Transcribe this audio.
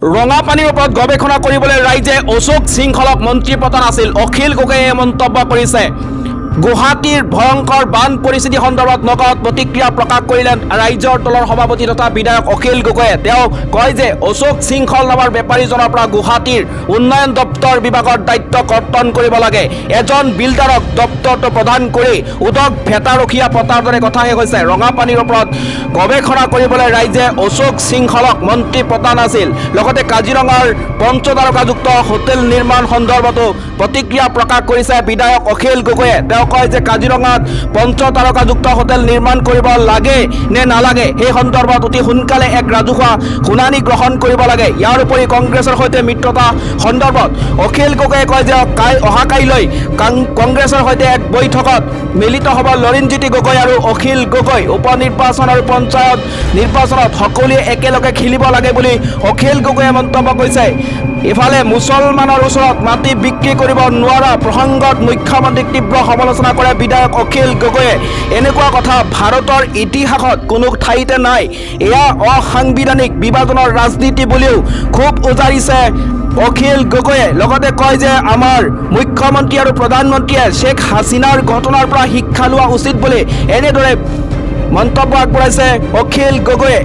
ৰঙাপানীৰ ওপৰত গৱেষণা কৰিবলৈ ৰাইজে অশোক সিংহলক মন্ত্ৰী পতান আছিল। অখিল গগৈয়ে মন্তব্য কৰিছে। গুৱাহাটীৰ ভয়ংকৰ বান পৰিস্থিতি সন্দৰ্ভত নগাঁৱত প্ৰতিক্ৰিয়া প্ৰকাশ কৰিলে ৰাইজৰ দলৰ সভাপতি তথা বিধায়ক অখিল গগৈয়ে। তেওঁ কয় যে অশোক সিংহল নামৰ বেপাৰীজনৰ পৰা গুৱাহাটীৰ উন্নয়ন দপ্তৰ বিভাগৰ দায়িত্ব কৰ্তন কৰিব লাগে। এজন বিল্ডাৰক দপ্তৰটো প্ৰদান কৰি উদক ভেটাৰখীয়া পতাৰ দৰে কথাহে কৈছে। ৰঙাপানীৰ ওপৰত গৱেষণা কৰিবলৈ ৰাইজে অশোক সিংহলক মন্ত্ৰী পতান আছিল। লগতে কাজিৰঙাৰ পঞ্চতাৰকাযুক্ত হোটেল নিৰ্মাণ সন্দৰ্ভতো প্ৰতিক্ৰিয়া প্ৰকাশ কৰিছে বিধায়ক অখিল গগৈয়ে। তেওঁ কয় যে কাজিৰঙাত পঞ্চতাৰকাযুক্ত হোটেল নিৰ্মাণ কৰিব লাগে নে নালাগে সেই সন্দৰ্ভত অতি সোনকালে এক ৰাজহুৱা শুনানি গ্ৰহণ কৰিব লাগে। ইয়াৰ উপৰি কংগ্ৰেছৰ সৈতে মিত্ৰতা সন্দৰ্ভত অখিল গগৈয়ে কয় যে অহাকাইলৈ কংগ্ৰেছৰ সৈতে এক বৈঠকত মিলিত হ'ব লৰিণজ্যোতি গগৈ আৰু অখিল গগৈ। উপনিৰ্বাচন আৰু পঞ্চায়ত নিৰ্বাচনত সকলোৱে একেলগে খেলিব লাগে বুলি অখিল গগৈয়ে মন্তব্য কৰিছে। ইফালে মুছলমানৰ ওচৰত মাটি বিক্ৰী কৰিব নোৱাৰা প্ৰসংগত মুখ্যমন্ত্ৰীক তীব্ৰ সমালোচনা কৰে বিধায়ক অখিল গগৈয়ে। এনেকুৱা কথা ভাৰতৰ ইতিহাসত কোনো ঠাইতে নাই। এয়া অসাংবিধানিক বিভাজনৰ ৰাজনীতি বুলিও ক্ষোভ উজাৰিছে অখিল গগৈয়ে। লগতে কয় যে আমাৰ মুখ্যমন্ত্ৰী আৰু প্ৰধানমন্ত্ৰীয়ে শ্বেখ হাছিনাৰ ঘটনাৰ পৰা শিক্ষা লোৱা উচিত বুলি এনেদৰে মন্তব্য আগবঢ়াইছে অখিল গগৈয়ে।